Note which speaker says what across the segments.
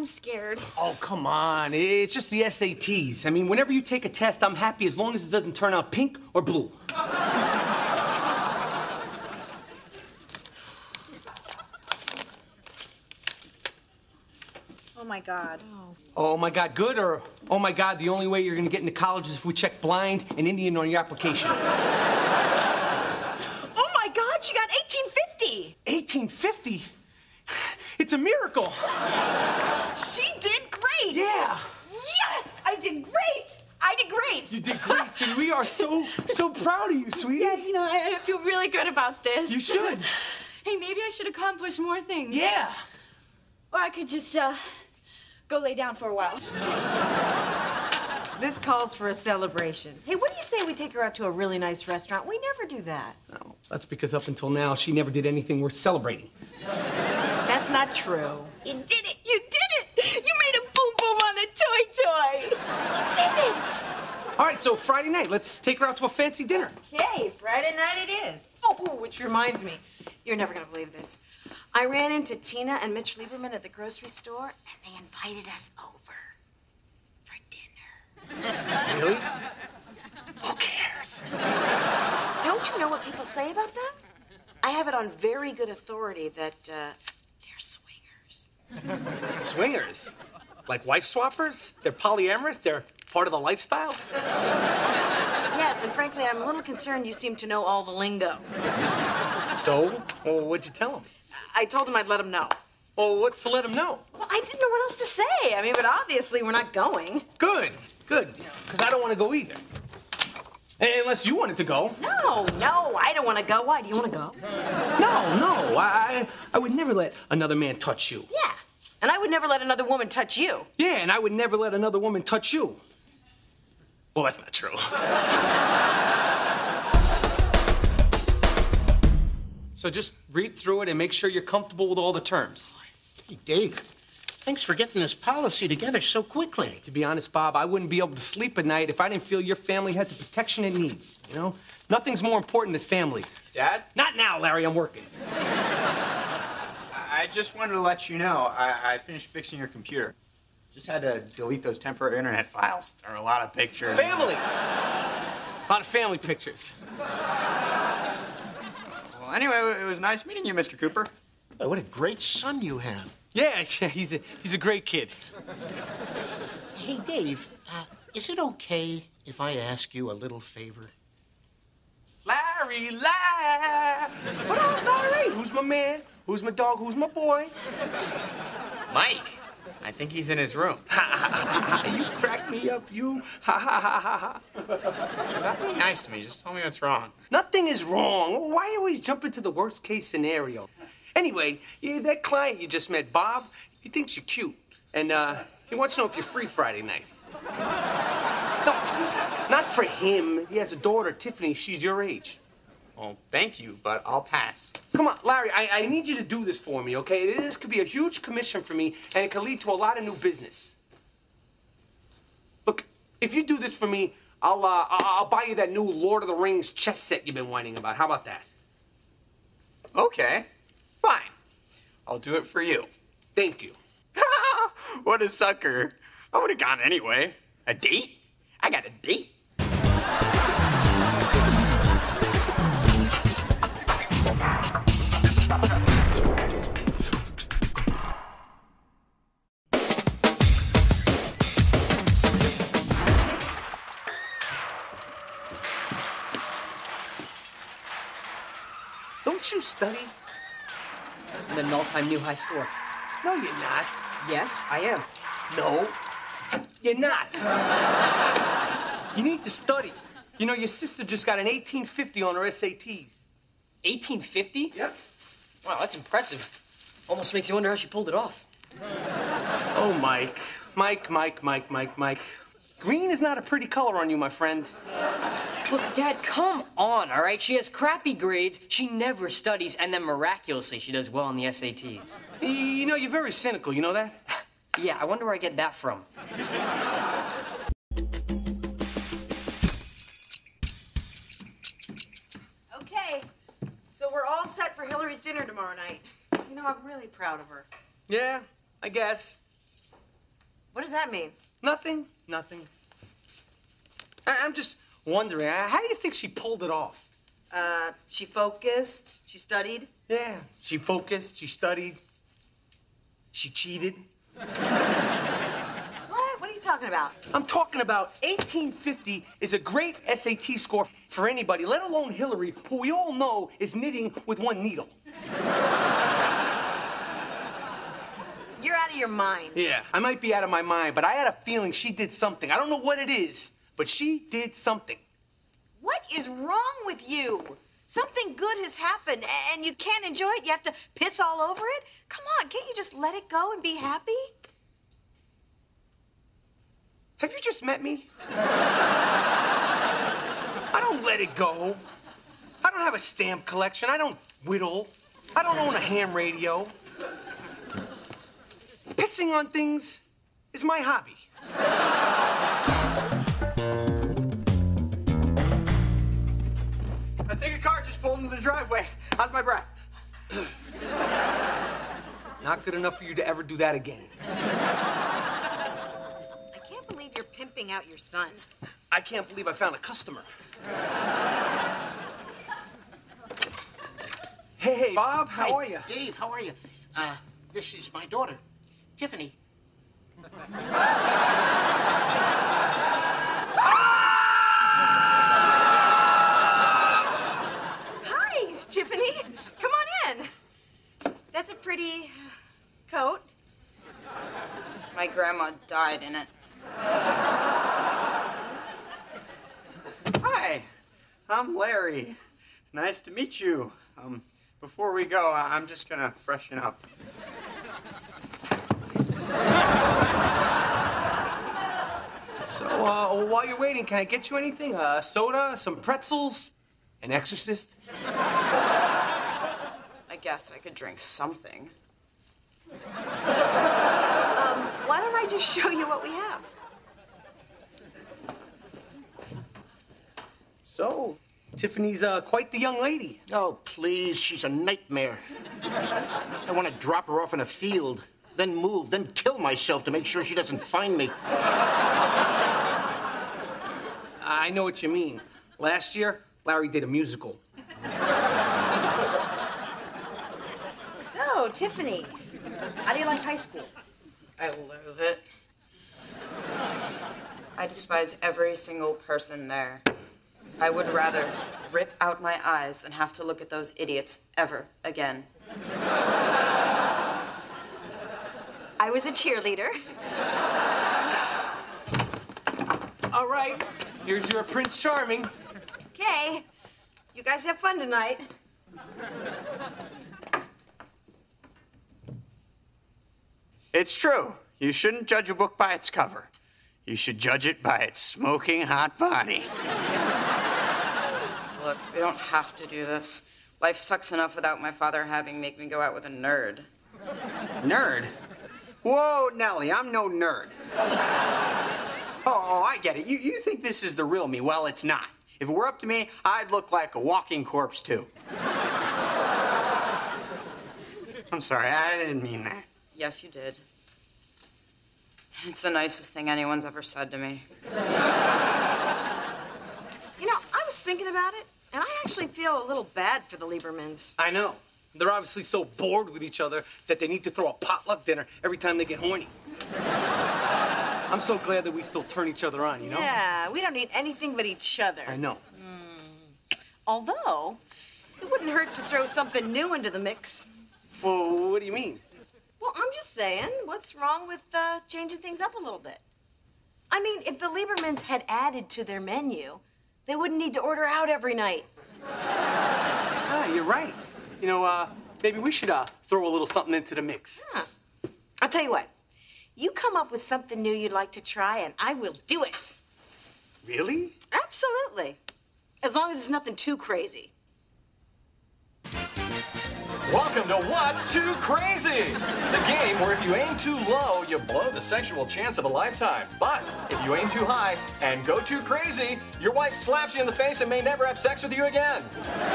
Speaker 1: I'm scared.
Speaker 2: Oh, come on. It's just the SATs. I mean, whenever you take a test, I'm happy as long as it doesn't turn out pink or blue.
Speaker 1: Oh, my God.
Speaker 2: Oh, my God, good, or oh, my God, the only way you're going to get into college is if we check blind and Indian on your application?
Speaker 1: Oh, my God, she got 1850.
Speaker 2: 1850? It's a miracle.
Speaker 1: She did great.
Speaker 2: Yeah.
Speaker 1: Yes, I did great. I did great.
Speaker 2: You did great, and we are so proud of you, sweetie.
Speaker 1: Yeah, you know, I feel really good about this.
Speaker 2: You should.
Speaker 1: Hey, maybe I should accomplish more things.
Speaker 2: Yeah.
Speaker 1: Or I could just, go lay down for a while.
Speaker 3: This calls for a celebration. Hey, what do you say we take her out to a really nice restaurant? We never do that.
Speaker 2: No, that's because up until now, she never did anything worth celebrating.
Speaker 3: That's not true.
Speaker 1: You did it! You did it! You made a boom boom on the toy! You did it!
Speaker 2: All right, so Friday night, let's take her out to a fancy dinner.
Speaker 3: Okay, Friday night it is. Oh, which reminds me, you're never gonna believe this. I ran into Tina and Mitch Lieberman at the grocery store, and they invited us over for dinner.
Speaker 2: Really? Who cares?
Speaker 3: Don't you know what people say about them? I have it on very good authority that, they're swingers.
Speaker 2: Swingers? Like wife swappers? They're polyamorous? They're part of the lifestyle?
Speaker 3: Yes, and frankly, I'm a little concerned you seem to know all the lingo.
Speaker 2: So? Well, what'd you tell them?
Speaker 3: I told him I'd let him know.
Speaker 2: Well, what's to let them know?
Speaker 3: Well, I didn't know what else to say. I mean, but obviously we're not going.
Speaker 2: Good, because I don't want to go either. Unless you wanted to go.
Speaker 3: No, I don't want to go. Why? Do you want to go?
Speaker 2: No, I would never let another man touch you.
Speaker 3: Yeah, and I would never let another woman touch you.
Speaker 2: Yeah, and I would never let another woman touch you. Well, that's not true. So just read through it and make sure you're comfortable with all the terms.
Speaker 4: Hey, Dave, thanks for getting this policy together so quickly.
Speaker 2: To be honest, Bob, I wouldn't be able to sleep at night if I didn't feel your family had the protection it needs, you know? Nothing's more important than family.
Speaker 5: Dad?
Speaker 2: Not now, Larry, I'm working.
Speaker 5: I just wanted to let you know, I finished fixing your computer. Just had to delete those temporary internet files. There are a lot of pictures.
Speaker 2: Family! A lot of family pictures.
Speaker 5: Well, anyway, it was nice meeting you, Mr. Cooper.
Speaker 4: Oh, what a great son you have.
Speaker 2: Yeah, he's a great kid.
Speaker 4: Hey, Dave, is it okay if I ask you a little favor?
Speaker 2: Larry, what up, Larry? Who's my man? Who's my dog? Who's my boy?
Speaker 5: Mike. I think he's in his room.
Speaker 2: You crack me up, you. Ha.
Speaker 5: Be nice to me. Just tell me what's wrong.
Speaker 2: Nothing is wrong. Why always jump into the worst case scenario? Anyway, that client you just met, Bob, he thinks you're cute. And he wants to know if you're free Friday night. No, not for him. He has a daughter, Tiffany. She's your age.
Speaker 5: Well, thank you, but I'll pass.
Speaker 2: Come on, Larry, I need you to do this for me, okay? This could be a huge commission for me, and it could lead to a lot of new business. Look, if you do this for me, I'll buy you that new Lord of the Rings chess set you've been whining about. How about that?
Speaker 5: Okay, fine. I'll do it for you.
Speaker 2: Thank you.
Speaker 5: What a sucker. I would have gone anyway. A date? I got a date.
Speaker 2: Don't you study?
Speaker 6: I'm an all-time new high score.
Speaker 2: No, you're not.
Speaker 6: Yes, I am.
Speaker 2: No, you're not. You need to study. You know, your sister just got an 1850 on her SATs.
Speaker 6: 1850?
Speaker 2: Yep.
Speaker 6: Wow, that's impressive. Almost makes you wonder how she pulled it off.
Speaker 2: Oh, Mike. Mike. Green is not a pretty color on you, my friend.
Speaker 6: Look, Dad, come on, all right? She has crappy grades, she never studies, and then miraculously she does well on the SATs.
Speaker 2: You know, you're very cynical, you know that?
Speaker 6: Yeah, I wonder where I get that from.
Speaker 3: Okay, so we're all set for Hillary's dinner tomorrow night. You know, I'm really proud of her.
Speaker 2: Yeah, I guess.
Speaker 3: What does that mean?
Speaker 2: Nothing. I'm just wondering, how do you think she pulled it off?
Speaker 3: She focused, she studied.
Speaker 2: Yeah, she focused, she studied, she cheated.
Speaker 3: What? What are you talking about?
Speaker 2: I'm talking about 1850 is a great SAT score for anybody, let alone Hillary, who we all know is knitting with one needle.
Speaker 3: You're out of your mind.
Speaker 2: Yeah, I might be out of my mind, but I had a feeling she did something. I don't know what it is, but she did something.
Speaker 3: What is wrong with you? Something good has happened, and you can't enjoy it. You have to piss all over it? Come on, can't you just let it go and be happy?
Speaker 2: Have you just met me? I don't let it go. I don't have a stamp collection. I don't whittle. I don't own a ham radio. Pissing on things is my hobby.
Speaker 5: I think a car just pulled into the driveway. How's my breath?
Speaker 2: Not good enough for you to ever do that again.
Speaker 3: I can't believe you're pimping out your son.
Speaker 2: I can't believe I found a customer. Hey, Bob, how are you?
Speaker 4: Dave, how are you? This is my daughter, Tiffany.
Speaker 3: Hi, Tiffany. Come on in. That's a pretty coat.
Speaker 7: My grandma died in it.
Speaker 5: Hi, I'm Larry. Nice to meet you. Before we go, I'm just gonna freshen up.
Speaker 2: So, while you're waiting, can I get you anything? A soda, some pretzels, an Exorcist?
Speaker 7: I guess I could drink something.
Speaker 3: Why don't I just show you what we have?
Speaker 2: So, Tiffany's quite the young lady.
Speaker 4: Oh, please, she's a nightmare. I want to drop her off in a field, then move, then kill myself to make sure she doesn't find me.
Speaker 2: I know what you mean. Last year, Larry did a musical.
Speaker 3: So, Tiffany, how do you like high school?
Speaker 7: I loathe it. I despise every single person there. I would rather rip out my eyes than have to look at those idiots ever again.
Speaker 3: I was a cheerleader.
Speaker 2: All right, here's your Prince Charming.
Speaker 3: Okay, you guys have fun tonight.
Speaker 5: It's true. You shouldn't judge a book by its cover. You should judge it by its smoking hot body.
Speaker 7: Look, we don't have to do this. Life sucks enough without my father having make me go out with a nerd.
Speaker 5: Nerd? Whoa, Nellie, I'm no nerd. Oh, I get it. You think this is the real me. Well, it's not. If it were up to me, I'd look like a walking corpse, too. I'm sorry, I didn't mean that.
Speaker 7: Yes, you did. It's the nicest thing anyone's ever said to me.
Speaker 3: You know, I was thinking about it, and I actually feel a little bad for the Liebermans.
Speaker 2: I know. They're obviously so bored with each other that they need to throw a potluck dinner every time they get horny. I'm so glad that we still turn each other on, you know?
Speaker 3: Yeah, we don't need anything but each other.
Speaker 2: I know.
Speaker 3: Although, it wouldn't hurt to throw something new into the mix.
Speaker 2: Well, what do you mean?
Speaker 3: Well, I'm just saying, what's wrong with changing things up a little bit? I mean, if the Liebermans had added to their menu, they wouldn't need to order out every night.
Speaker 2: Ah, you're right. You know, maybe we should throw a little something into the mix.
Speaker 3: Huh. I'll tell you what. You come up with something new you'd like to try, and I will do it.
Speaker 2: Really?
Speaker 3: Absolutely. As long as it's nothing too crazy.
Speaker 8: Welcome to What's Too Crazy? The game where if you aim too low, you blow the sexual chance of a lifetime. But if you aim too high and go too crazy, your wife slaps you in the face and may never have sex with you again.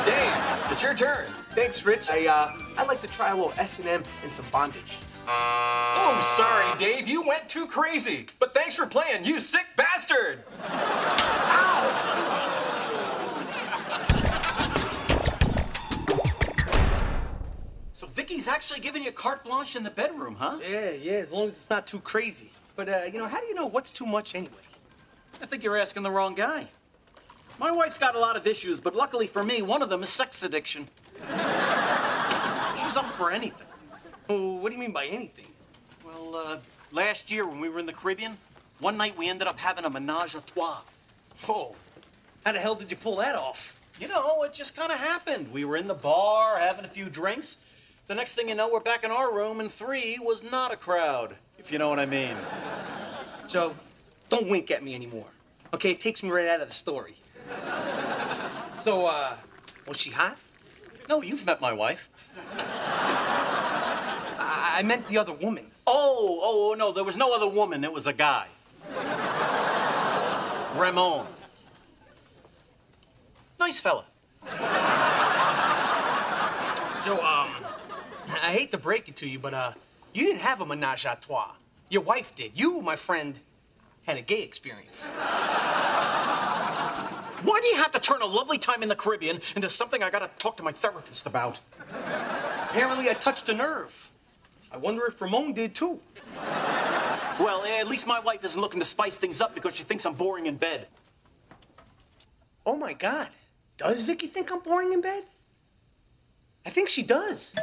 Speaker 8: Dave, it's your turn.
Speaker 2: Thanks, Rich. I'd like to try a little S&M and some bondage.
Speaker 8: Oh, sorry, Dave, you went too crazy. But thanks for playing, you sick bastard!
Speaker 9: So Vicky's actually giving you carte blanche in the bedroom, huh?
Speaker 2: Yeah, as long as it's not too crazy. But, how do you know what's too much anyway?
Speaker 9: I think you're asking the wrong guy. My wife's got a lot of issues, but luckily for me, one of them is sex addiction. She's up for anything.
Speaker 2: Oh, what do you mean by anything?
Speaker 9: Well, last year when we were in the Caribbean, one night we ended up having a menage a trois.
Speaker 2: Oh, how the hell did you pull that off?
Speaker 9: You know, it just kind of happened. We were in the bar, having a few drinks. The next thing you know, we're back in our room, and 3 was not a crowd, if you know what I mean.
Speaker 2: Joe, don't wink at me anymore. Okay, it takes me right out of the story. So, was she hot?
Speaker 9: No, you've met my wife.
Speaker 2: I meant the other woman.
Speaker 9: Oh, no, there was no other woman. It was a guy. Ramon. Nice fella.
Speaker 2: Joe, I hate to break it to you, but, you didn't have a menage a trois. Your wife did. You, my friend, had a gay experience.
Speaker 9: Why do you have to turn a lovely time in the Caribbean into something I gotta talk to my therapist about?
Speaker 2: Apparently I touched a nerve. I wonder if Ramon did, too.
Speaker 9: Well, at least my wife isn't looking to spice things up because she thinks I'm boring in bed.
Speaker 2: Oh, my God. Does Vicky think I'm boring in bed? I think she does.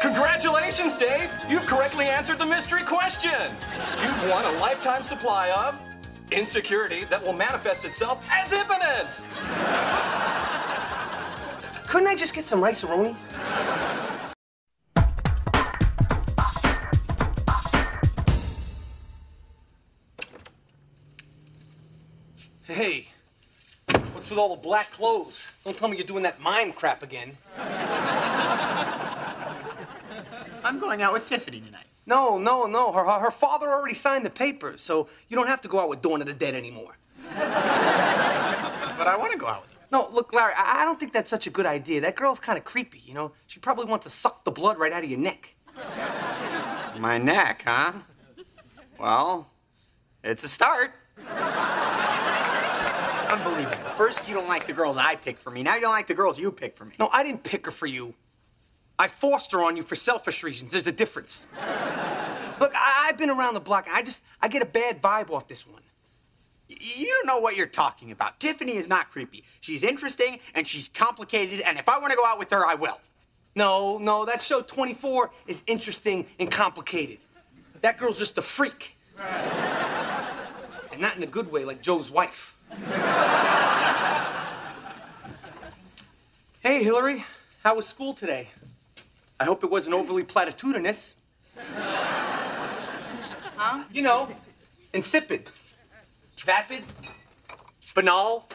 Speaker 8: Congratulations, Dave! You've correctly answered the mystery question! You've won a lifetime supply of insecurity that will manifest itself as impotence!
Speaker 2: Couldn't I just get some rice-a-roni? Hey, what's with all the black clothes? Don't tell me you're doing that mime crap again.
Speaker 10: I'm going out with Tiffany tonight.
Speaker 2: No. Her father already signed the papers, so you don't have to go out with Dawn of the Dead anymore.
Speaker 10: But I want to go out with you.
Speaker 2: No, look, Larry, I don't think that's such a good idea. That girl's kind of creepy, you know? She probably wants to suck the blood right out of your neck.
Speaker 5: My neck, huh? Well, it's a start.
Speaker 10: Unbelievable. First, you don't like the girls I pick for me. Now you don't like the girls you pick for me.
Speaker 2: No, I didn't pick her for you. I forced her on you for selfish reasons. There's a difference. Look, I've been around the block, and I get a bad vibe off this one.
Speaker 10: You don't know what you're talking about. Tiffany is not creepy. She's interesting, and she's complicated, and if I want to go out with her, I will.
Speaker 2: No, that show 24 is interesting and complicated. That girl's just a freak. And not in a good way, like Joe's wife. Hey, Hillary, how was school today? I hope it wasn't overly platitudinous.
Speaker 7: Huh?
Speaker 2: You know, insipid, vapid, banal.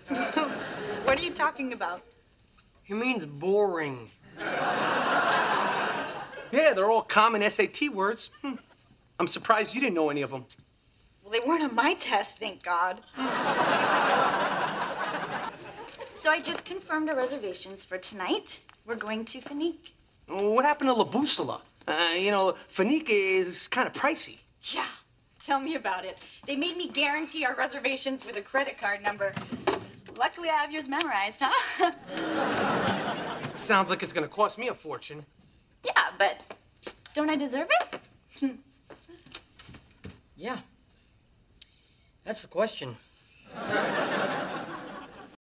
Speaker 7: What are you talking about?
Speaker 6: He means boring.
Speaker 2: Yeah, they're all common SAT words. I'm surprised you didn't know any of them.
Speaker 11: Well, they weren't on my test, thank God. So I just confirmed our reservations for tonight. We're going to Finique.
Speaker 2: What happened to La Bussola? Finique is kind of pricey.
Speaker 11: Yeah, tell me about it. They made me guarantee our reservations with a credit card number. Luckily, I have yours memorized, huh?
Speaker 2: Sounds like it's gonna cost me a fortune.
Speaker 11: Yeah, but don't I deserve it?
Speaker 6: Yeah. That's the question.